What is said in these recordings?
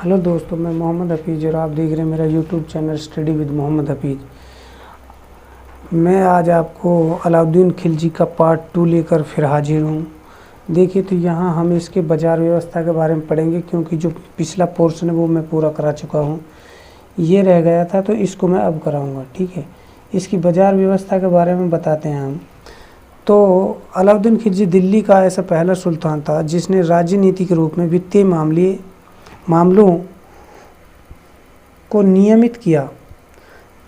Hello दोस्तों, मैं मोहम्मद हफीज़ और आप देख रहे हैं मेरा YouTube channel study with Mohammad Hafeez. मैं आज आपको अलाउद्दीन खिलजी का पार्ट 2 लेकर फिर हाजिर हूँ। देखिए, तो यहाँ हम इसके बाज़ार व्यवस्था के बारे में पढ़ेंगे, क्योंकि जो पिछला पोर्शन है वो मैं पूरा करा चुका हूँ। ये रह गया था तो इसको मैं अब कराऊँगा। ठीक है, इसकी बाज़ार व्यवस्था के बारे में बताते हैं हम। तो अलाउद्दीन खिलजी दिल्ली का ऐसा पहला सुल्तान था जिसने राजनीति के रूप में वित्तीय मामलों को नियमित किया।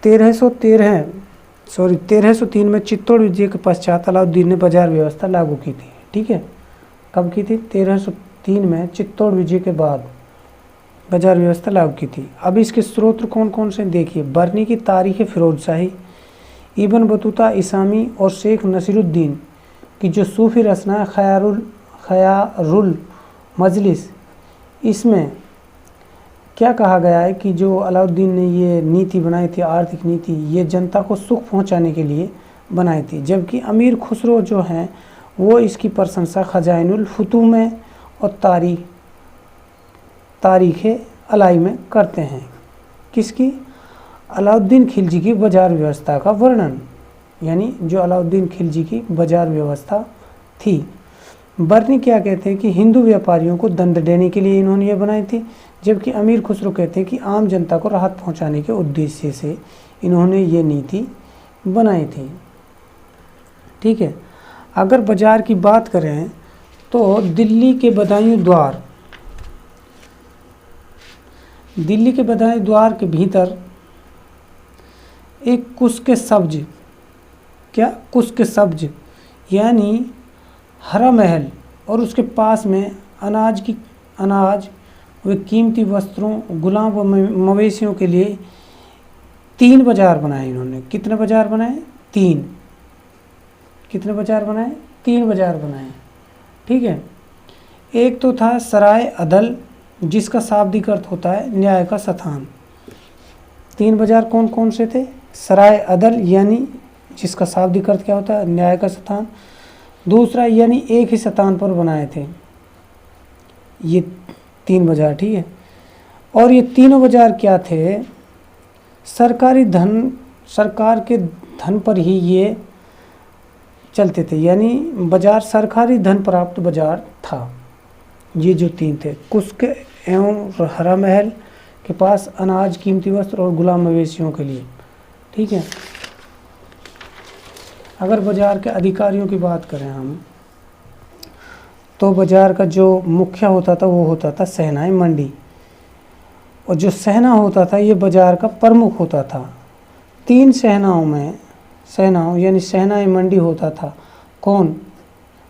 1303 में चित्तौड़ विजय के पश्चात अलाउद्दीन ने बाजार व्यवस्था लागू की थी। ठीक है, कब की थी? 1303 में चित्तौड़ विजय के बाद बाजार व्यवस्था लागू की थी। अब इसके स्रोत कौन कौन से देखिए। बरनी की तारीख फिरोजशाही, इब्न बतूता इसामी और शेख नसीरुद्दीन की जो सूफी रचना है खयारुल मजलिस, इसमें क्या कहा गया है कि जो अलाउद्दीन ने ये नीति बनाई थी, आर्थिक नीति, ये जनता को सुख पहुंचाने के लिए बनाई थी। जबकि अमीर खुसरो जो हैं वो इसकी प्रशंसा खजाइनुल फुतूह में और तारीख़ अलाई में करते हैं। किसकी? अलाउद्दीन खिलजी की बाजार व्यवस्था का वर्णन, यानी जो अलाउद्दीन खिलजी की बाजार व्यवस्था थी। बर्नी क्या कहते हैं कि हिंदू व्यापारियों को दंड देने के लिए इन्होंने ये बनाई थी, जबकि अमीर खुसरो कहते हैं कि आम जनता को राहत पहुंचाने के उद्देश्य से इन्होंने ये नीति बनाई थी। ठीक है, अगर बाजार की बात करें तो दिल्ली के बदायूं द्वार के भीतर एक कुस्क सब्ज यानी हरा महल और उसके पास में अनाज व कीमती वस्त्रों, गुलाम व मवेशियों के लिए 3 बाजार बनाए इन्होंने। कितने बाजार बनाए? 3। कितने बाजार बनाए? 3 बाजार बनाए। ठीक है, एक तो था सराय अदल, जिसका शाब्दिक अर्थ होता है न्याय का स्थान। 3 बाजार कौन कौन से थे? सराय अदल यानी जिसका शाब्दिक अर्थ क्या होता है? न्याय का स्थान। दूसरा यानी एक ही स्थान पर बनाए थे ये 3 बाजार। ठीक है, और ये तीनों बाजार क्या थे? सरकार के धन पर ही ये चलते थे, यानी बाजार सरकारी धन प्राप्त बाजार था। ये जो 3 थे, कुस्क एवं हरा महल के पास अनाज, कीमती वस्त्र और गुलाम मवेशियों के लिए। ठीक है, अगर बाजार के अधिकारियों की बात करें हम, तो बाजार का जो मुखिया होता था वो होता था सहनाई मंडी, और जो सहना होता था ये बाजार का प्रमुख होता था। 3 सहनाओं यानी सहनाई मंडी होता था। कौन?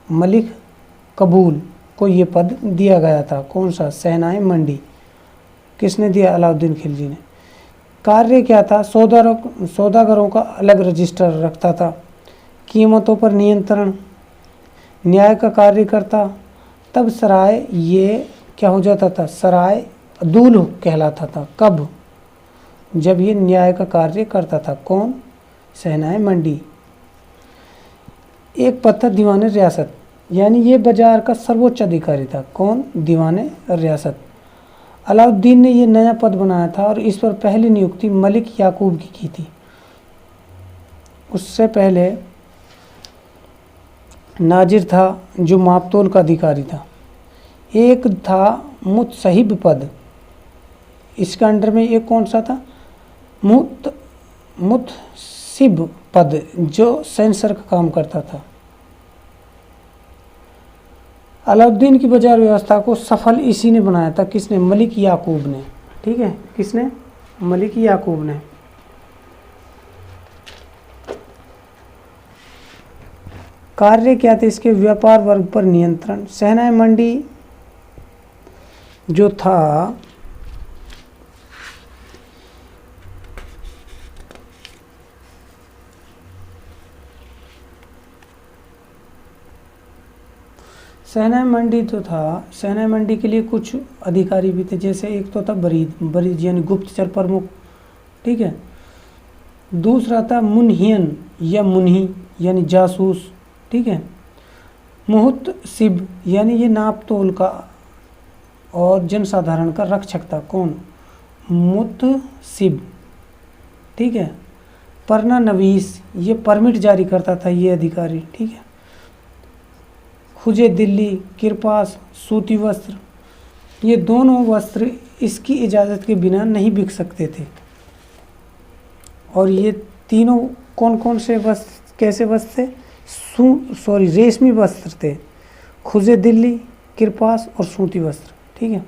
मलिक कबूल को ये पद दिया गया था। कौन सा? सहनाई मंडी। किसने दिया? अलाउद्दीन खिलजी ने। कार्य क्या था? सौदागरों का अलग रजिस्टर रखता था, कीमतों पर नियंत्रण, न्याय का कार्य करता। तब सराय ये क्या हो जाता था? सराय अदूल कहलाता था। कब? जब ये न्याय का कार्य करता था। कौन? सहनाई मंडी। एक पद था दीवाने रियासत, यानी ये बाजार का सर्वोच्च अधिकारी था। कौन? दीवाने रियासत। अलाउद्दीन ने ये नया पद बनाया था और इस पर पहली नियुक्ति मलिक याकूब की थी। उससे पहले नाजिर था जो मापतोल का अधिकारी था। एक था मुतसहिब पद, इसके अंडर में एक कौन सा था? मुतसिब पद, जो सेंसर का काम करता था। अलाउद्दीन की बाजार व्यवस्था को सफल इसी ने बनाया था। किसने? मलिक याकूब ने। ठीक है, किसने? मलिक याकूब ने। कार्य क्या थे इसके? व्यापार वर्ग पर नियंत्रण। सहनाई मंडी जो था सहनाई मंडी के लिए कुछ अधिकारी भी थे। जैसे एक तो था बरीद यानी गुप्तचर प्रमुख। ठीक है, दूसरा था मुनहियन या मुन्ही यानी जासूस। ठीक है, मुहतसिब यानी ये नाप तोल का और जनसाधारण का रक्षक था। कौन? मुतसिब। ठीक है। परना नवीस, ये परमिट जारी करता था ये अधिकारी। ठीक है। खुजे दिल्ली, किरपास, सूती वस्त्र, ये दोनों वस्त्र इसकी इजाज़त के बिना नहीं बिक सकते थे। और ये तीनों कौन कौन से वस्त्र, कैसे वस्त्र थे? रेशमी वस्त्र थे। खुजे दिल्ली, किरपास और सूती वस्त्र। ठीक है।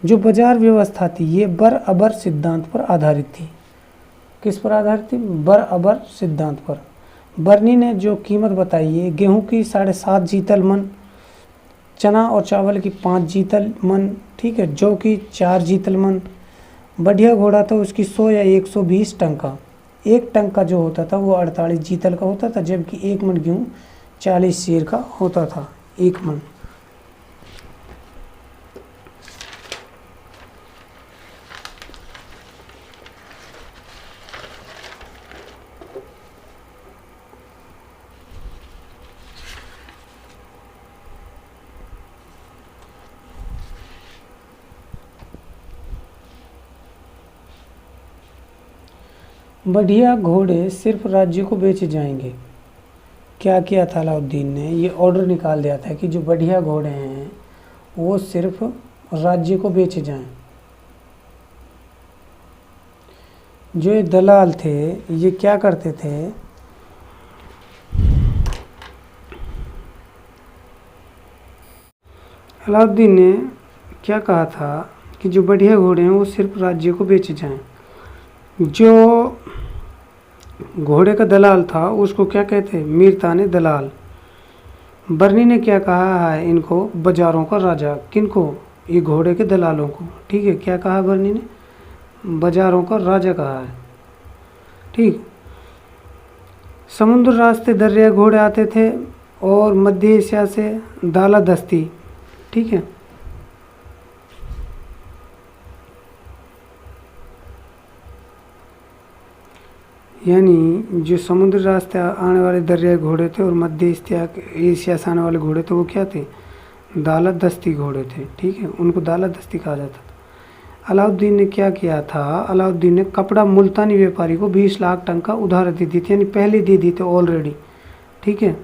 जो बाजार व्यवस्था थी ये बराबर सिद्धांत पर आधारित थी। किस पर आधारित थी? बराबर सिद्धांत पर। बर्नी ने जो कीमत बताई है, गेहूं की 7.5 जीतल मन, चना और चावल की 5 जीतल मन, ठीक है, जौ की 4 जीतल मन। बढ़िया घोड़ा था उसकी 100 या 120 टंका। एक टंका जो होता था वो 48 जीतल का होता था, जबकि 1 मन गेहूँ 40 सेर का होता था। 1 मन। बढ़िया घोड़े सिर्फ राज्य को बेचे जाएंगे। क्या किया था अलाउद्दीन ने? ये ऑर्डर निकाल दिया था कि जो बढ़िया घोड़े हैं वो सिर्फ राज्य को बेचे जाएं। जो ये दलाल थे ये क्या करते थे? अलाउद्दीन ने क्या कहा था कि जो बढ़िया घोड़े हैं वो सिर्फ राज्य को बेचे जाएं। जो घोड़े का दलाल था उसको क्या कहते? मीरताने दलाल। बर्नी ने क्या कहा है इनको? बाजारों का राजा। किनको? ये घोड़े के दलालों को। ठीक है। क्या कहा बर्नी ने? बाजारों का राजा कहा है। ठीक। समुद्र रास्ते दरिया घोड़े आते थे और मध्य एशिया से दाला दस्ती। ठीक है। यानी जो समुद्र रास्ते आने वाले दरियाई घोड़े थे और मध्य एशिया से आने वाले घोड़े थे वो क्या थे? दाला दस्ती घोड़े थे। ठीक है। उनको दाला दस्ती कहा जाता था। अलाउद्दीन ने क्या किया था? अलाउद्दीन ने कपड़ा मुल्तानी व्यापारी को 20 लाख टंका उधार दे दी थी, यानी पहले दे दी थे ऑलरेडी। ठीक है।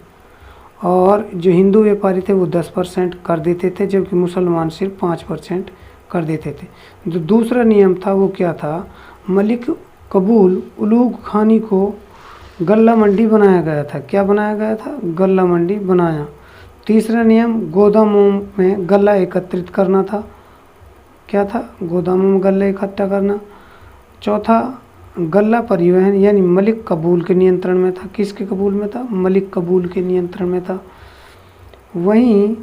और जो हिंदू व्यापारी थे वो 10% कर देते थे, जबकि मुसलमान सिर्फ 5% कर देते थे। जो दूसरा नियम था वो क्या था? मलिक कबूल उलूग खानी को गल्ला मंडी बनाया गया था। क्या बनाया गया था? गल्ला मंडी बनाया। तीसरा नियम गोदामों में गल्ला एकत्रित करना था। क्या था? गोदामों में गल्ला इकट्ठा करना। चौथा गल्ला परिवहन यानी मलिक कबूल के नियंत्रण में था। किसके कबूल में था? मलिक कबूल के नियंत्रण में था। वहीं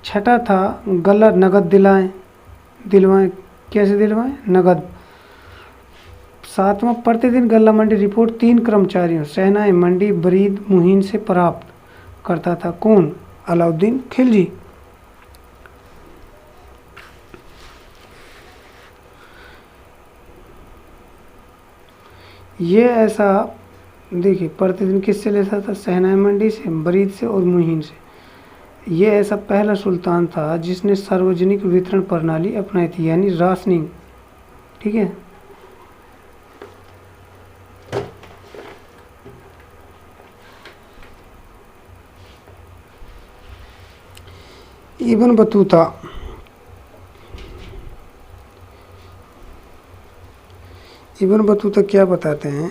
छठा था गल्ला नगद दिलवाएं। कैसे दिलवाएं? नगद। सातवां प्रतिदिन गल्ला मंडी रिपोर्ट 3 कर्मचारियों सहनाए मंडी बरीद मुहीन से प्राप्त करता था। कौन? अलाउद्दीन खिलजी। ये ऐसा देखिए प्रतिदिन किससे लेता था? सहनाए मंडी से, बरीद से और मुहीन से। ये ऐसा पहला सुल्तान था जिसने सार्वजनिक वितरण प्रणाली अपनाई थी, यानी राशनिंग। ठीक है। इब्न बतूता क्या बताते हैं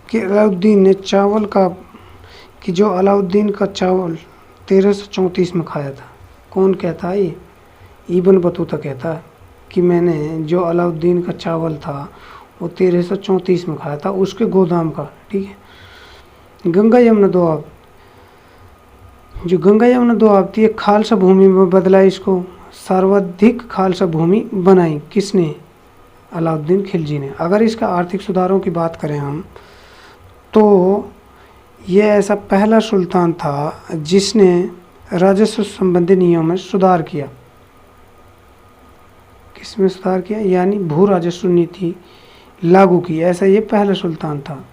कि अलाउद्दीन ने चावल का जो अलाउद्दीन का चावल 1334 में खाया था। कौन कहता है ये? इब्न बतूता कहता है कि मैंने जो अलाउद्दीन का चावल था वो 1334 में खाया था, उसके गोदाम का। ठीक है। गंगा यमुना दोआब, जो गंगा यमुना दोआब थी खालसा भूमि में बदला, इसको सर्वाधिक खालसा भूमि बनाई। किसने? अलाउद्दीन खिलजी ने। अगर इसका आर्थिक सुधारों की बात करें हम तो ये ऐसा पहला सुल्तान था जिसने राजस्व संबंधी नियमों में सुधार किया। किसमें सुधार किया? यानी भू राजस्व नीति लागू की। ऐसा ये पहला सुल्तान था।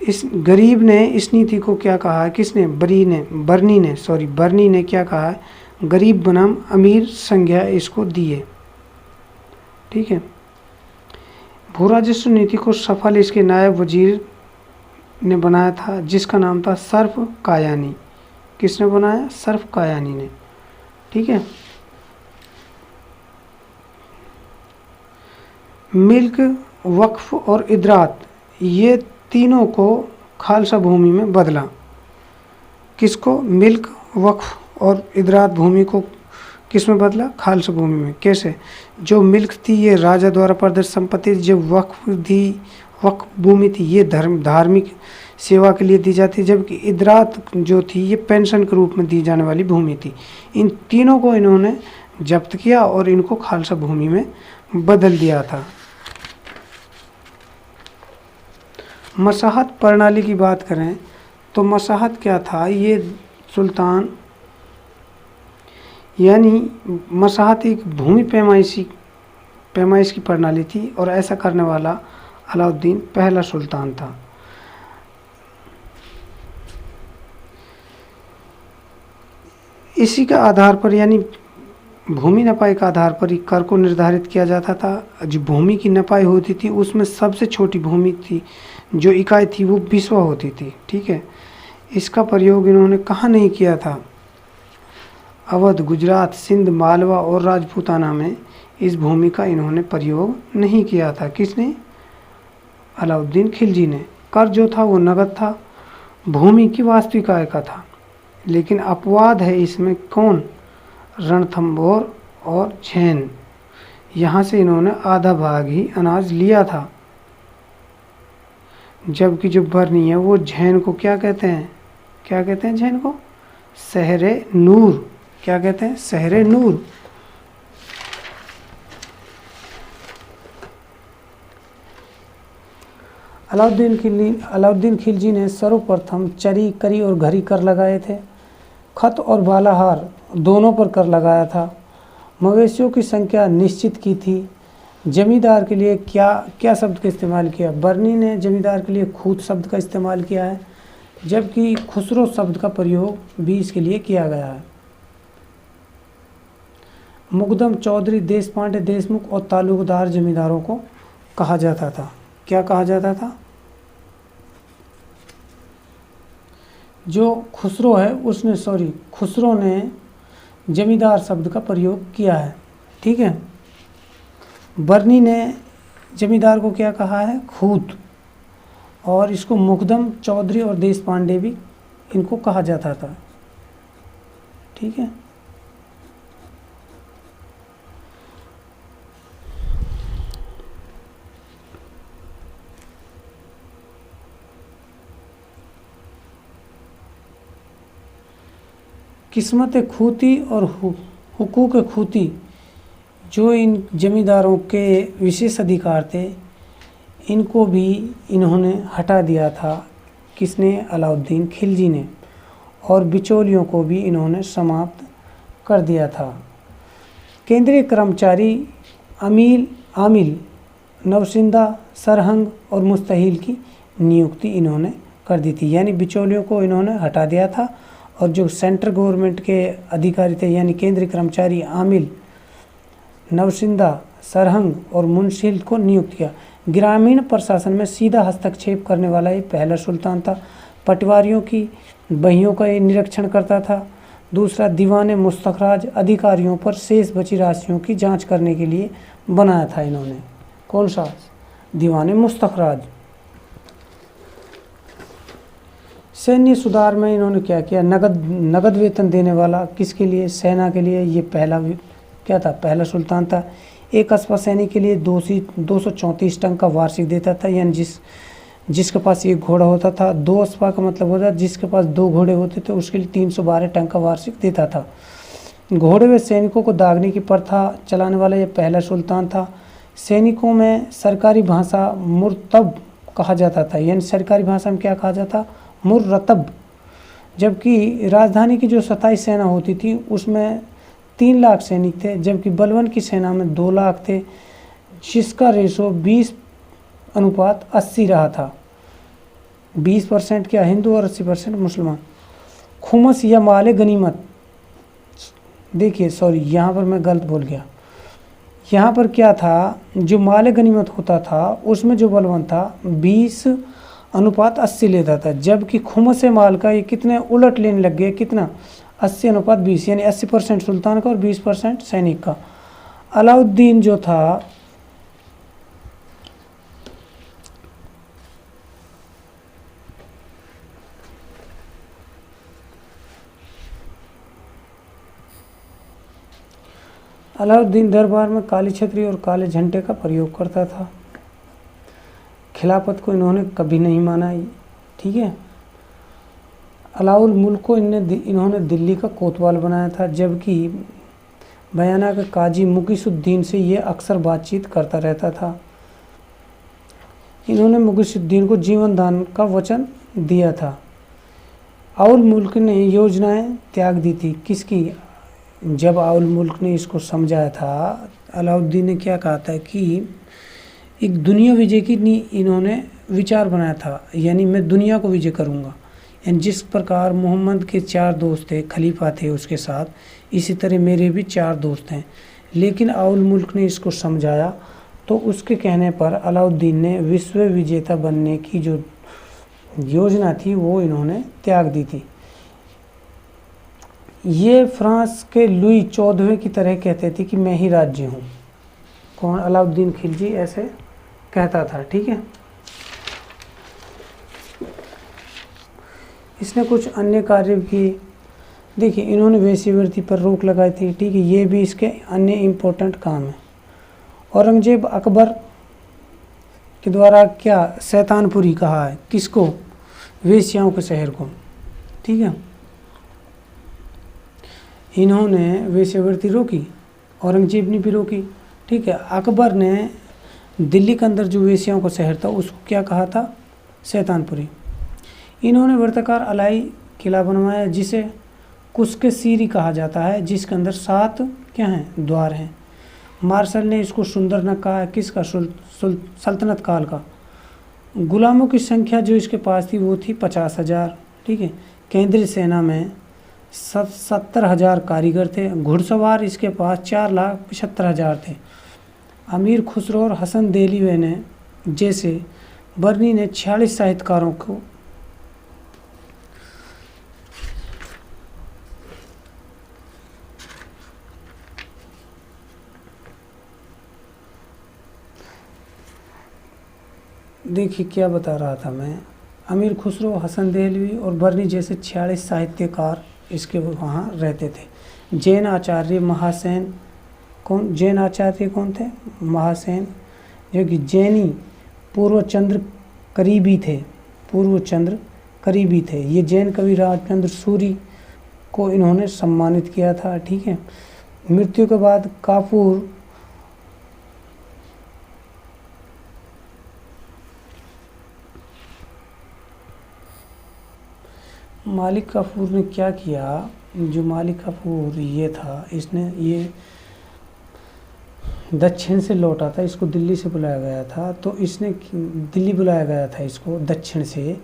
इस गरीब ने इस नीति को क्या कहा है? किसने? बर्नी ने क्या कहा है? गरीब बनाम अमीर संज्ञा इसको दी है। ठीक है। भू राजस्व नीति को सफल इसके नायब वजीर ने बनाया था, जिसका नाम था सर्फ कायानी। किसने बनाया? सर्फ कायानी ने। ठीक है। मिल्क, वक्फ और इदरात, ये तीनों को खालसा भूमि में बदला। किसको? मिल्क, वक्फ और इदरात भूमि को किस में बदला? खालसा भूमि में। कैसे? जो मिल्क थी ये राजा द्वारा प्रदत्त संपत्ति, जो वक्फ भूमि थी ये धार्मिक सेवा के लिए दी जाती, जबकि इदरात जो थी ये पेंशन के रूप में दी जाने वाली भूमि थी। इन तीनों को इन्होंने जब्त किया और इनको खालसा भूमि में बदल दिया था। मसाहत प्रणाली की बात करें तो मसाहत क्या था? ये सुल्तान यानी मसाहत एक भूमि पैमाइश की प्रणाली थी और ऐसा करने वाला अलाउद्दीन पहला सुल्तान था। इसी का आधार पर यानी भूमि नपाई का आधार पर ही कर को निर्धारित किया जाता था। जो भूमि की नपाई होती थी उसमें सबसे छोटी भूमि थी, जो इकाई थी वो बिस्वा होती थी। ठीक है। इसका प्रयोग इन्होंने कहाँ नहीं किया था? अवध, गुजरात, सिंध, मालवा और राजपूताना में इस भूमि का इन्होंने प्रयोग नहीं किया था। किसने? अलाउद्दीन खिलजी ने। कर जो था वो नगद था, भूमि की वास्तविक आय का था। लेकिन अपवाद है इसमें कौन? रणथंभौर और झैन। यहाँ से इन्होंने आधा भाग ही अनाज लिया था, जबकि जो बरनी है वो झैन को क्या कहते हैं? क्या कहते हैं झैन को? सहरे नूर। क्या कहते हैं? सहरे नूर। अलाउद्दीन खिलजी ने सर्वप्रथम चरी, करी और घरी कर लगाए थे। खत और बालाहार दोनों पर कर लगाया था। मवेशियों की संख्या निश्चित की थी। जमींदार के लिए क्या शब्द का इस्तेमाल किया? बर्नी ने जमींदार के लिए खूत शब्द का इस्तेमाल किया है, जबकि खुसरो शब्द का प्रयोग भी इसके लिए किया गया है। मुकदम, चौधरी, देशपांडे, देशमुख और तालुकदार जमींदारों को कहा जाता था। क्या कहा जाता था? जो खुसरो ने जमींदार शब्द का प्रयोग किया है। ठीक है। बर्नी ने जमींदार को क्या कहा है? खूत। और इसको मुकदम, चौधरी और देशपांडे भी इनको कहा जाता था। ठीक है। किस्मत खूती और हुकूक खूती जो इन जमींदारों के विशेष अधिकार थे, इनको भी इन्होंने हटा दिया था। किसने? अलाउद्दीन खिलजी ने। और बिचौलियों को भी इन्होंने समाप्त कर दिया था। केंद्रीय कर्मचारी आमिल, नवसिंदा, सरहंग और मुस्तहिल की नियुक्ति इन्होंने कर दी थी। यानी बिचौलियों को इन्होंने हटा दिया था और जो सेंट्रल गवर्नमेंट के अधिकारी थे यानी केंद्रीय कर्मचारी आमिल, नवसिंदा, सरहंग और मुंशिल को नियुक्त किया। ग्रामीण प्रशासन में सीधा हस्तक्षेप करने वाला ये पहला सुल्तान था। पटवारियों की बहियों का ये निरीक्षण करता था। दूसरा, दीवाने मुस्तखराज अधिकारियों पर शेष बची राशियों की जांच करने के लिए बनाया था इन्होंने। कौन सा? दीवाने मुस्तखराज। सैन्य सुधार में इन्होंने क्या किया? नगद वेतन देने वाला। किसके लिए? सेना के लिए। ये पहला सुल्तान था। एक अस्पा सैनिक के लिए 234 टंक का वार्षिक देता था। यानी जिसके पास एक घोड़ा होता था, 2 अस्पा का मतलब होता जिसके पास 2 घोड़े होते थे उसके लिए 312 टंक का वार्षिक देता था। घोड़े हुए सैनिकों को दागने की प्रथा चलाने वाला ये पहला सुल्तान था। सैनिकों में सरकारी भाषा मुरतब कहा जाता था। यानी सरकारी भाषा में क्या कहा जाता? मुर्रतब। जबकि राजधानी की जो 27 सेना होती थी उसमें 3 लाख सैनिक थे, जबकि बलवन की सेना में 2 लाख थे, जिसका रेशो 20:80 रहा था। 20% क्या हिंदू और 80% मुसलमान। खुमस या माले गनीमत देखिए सॉरी, यहाँ पर मैं गलत बोल गया। यहाँ पर क्या था, जो माल गनीमत होता था उसमें जो बलवंत था 20:80 लेता था, जबकि खुमस माल का ये कितने उलट लेने लग गए, कितना 80:20, यानी 80% सुल्तान का और 20% सैनिक का। अलाउद्दीन जो था अलाउद्दीन दरबार में काली छतरी और काले झंडे का प्रयोग करता था। खिलाफत को इन्होंने कभी नहीं माना, ठीक है। अलाउल मुल्क को इन्होंने दिल्ली का कोतवाल बनाया था, जबकि बयाना के काजी मुकीसुद्दीन से ये अक्सर बातचीत करता रहता था। इन्होंने मुकीसुद्दीन को जीवन दान का वचन दिया था। आउल मुल्क ने योजनाएं त्याग दी थी, किसकी? जब आउल मुल्क ने इसको समझाया था, अलाउद्दीन ने क्या कहा था कि एक दुनिया विजय की इन्होंने विचार बनाया था, यानी मैं दुनिया को विजय करूंगा। यानी जिस प्रकार मोहम्मद के 4 दोस्त थे, खलीफा थे उसके साथ, इसी तरह मेरे भी 4 दोस्त हैं। लेकिन आउल मुल्क ने इसको समझाया, तो उसके कहने पर अलाउद्दीन ने विश्व विजेता बनने की जो योजना थी वो इन्होंने त्याग दी थी। ये फ्रांस के लुई 14वें की तरह कहते थे कि मैं ही राज्य हूँ। कौन? अलाउद्दीन खिलजी ऐसे कहता था, ठीक है। इसने कुछ अन्य कार्य भी किए। देखिए, इन्होंने वेश्यावृत्ति पर रोक लगाई थी, ठीक है, ये भी इसके अन्य इम्पोर्टेंट काम है। औरंगजेब अकबर के द्वारा क्या शैतानपुरी कहा है, किसको? वेश्याओं के शहर को, ठीक है। इन्होंने वेश्यावृत्ति रोकी, औरंगजेब ने भी रोकी, ठीक है। अकबर ने दिल्ली के अंदर जो वेश्याओं का शहर था उसको क्या कहा था? शैतानपुरी। इन्होंने वर्ताकार अलाई किला बनवाया, जिसे कुस्के सीरी कहा जाता है, जिसके अंदर 7 क्या हैं? द्वार हैं। मार्शल ने इसको सुंदरनग कहा है, किसका? सल्तनत काल का। गुलामों की संख्या जो इसके पास थी वो थी 50,000, ठीक है। केंद्रीय सेना में 70,000 कारीगर थे। घुड़सवार इसके पास 4,75,000 थे। अमीर खुसरो और हसन देहलवी ने जैसे बर्नी ने 46 साहित्यकारों को देखिए क्या बता रहा था मैं, अमीर खुसरो, हसन देहलवी और बर्नी जैसे 46 साहित्यकार इसके वहाँ रहते थे। जैन आचार्य महासेन, कौन? जैन आचार्य कौन थे? महासेन, जो कि जैनी पूर्वचंद्र करीबी थे, पूर्वचंद्र करीबी थे। ये जैन कवि राजचंद्र सूरी को इन्होंने सम्मानित किया था, ठीक है। मृत्यु के बाद काफूर मालिक काफूर ने क्या किया? जो मालिक काफूर ये था, इसने ये दक्षिण से लौटा था, इसको दिल्ली से बुलाया गया था, तो इसने दिल्ली बुलाया गया था इसको दक्षिण से।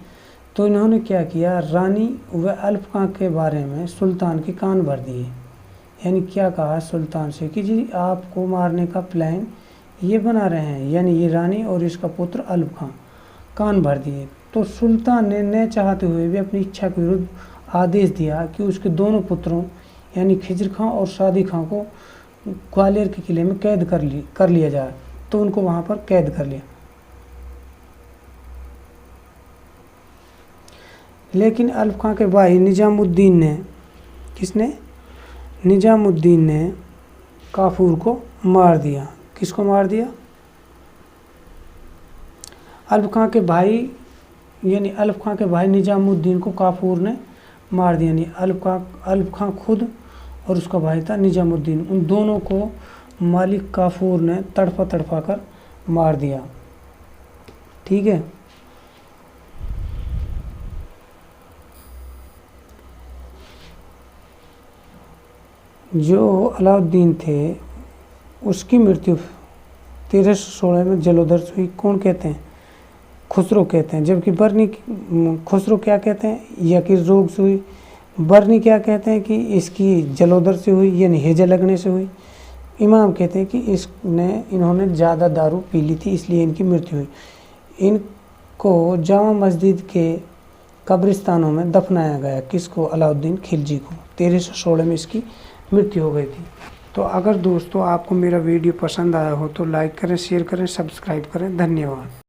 तो इन्होंने क्या किया? रानी व अल्प खां के बारे में सुल्तान के कान भर दिए। यानी क्या कहा सुल्तान से कि जी आपको मारने का प्लान ये बना रहे हैं, यानी ये रानी और इसका पुत्र अल्प खां, कान भर दिए। तो सुल्तान ने न चाहते हुए भी अपनी इच्छा के विरुद्ध आदेश दिया कि उसके दोनों पुत्रों यानी खिजर खां और सादी खां को ग्वालियर के किले में कैद कर लिया जाए। तो उनको वहाँ पर कैद कर लिया। लेकिन अल्प खां के भाई निजामुद्दीन ने, किसने? निजामुद्दीन ने काफूर को मार दिया। किसको मार दिया? अल्प खां के भाई, यानी अल्प खां के भाई निजामुद्दीन को काफूर ने मार दिया। यानी अल्प खां खुद और उसका भाई था निजामुद्दीन, उन दोनों को मालिक काफूर ने तड़पा कर मार दिया, ठीक है। जो अलाउद्दीन थे उसकी मृत्यु 1316 में जलोदर हुई। कौन कहते हैं? खुसरो कहते हैं। जबकि बर्नी खुसरो क्या कहते हैं? यकीर रोग से हुई। बरनी क्या कहते हैं कि इसकी जलोदर से हुई, यानी हेजा लगने से हुई। इमाम कहते हैं कि इन्होंने ज़्यादा दारू पी ली थी इसलिए इनकी मृत्यु हुई। इनको जामा मस्जिद के कब्रिस्तानों में दफनाया गया। किसको? अलाउद्दीन खिलजी को। 1316 में इसकी मृत्यु हो गई थी। तो अगर दोस्तों आपको मेरा वीडियो पसंद आया हो तो लाइक करें, शेयर करें, सब्सक्राइब करें। धन्यवाद।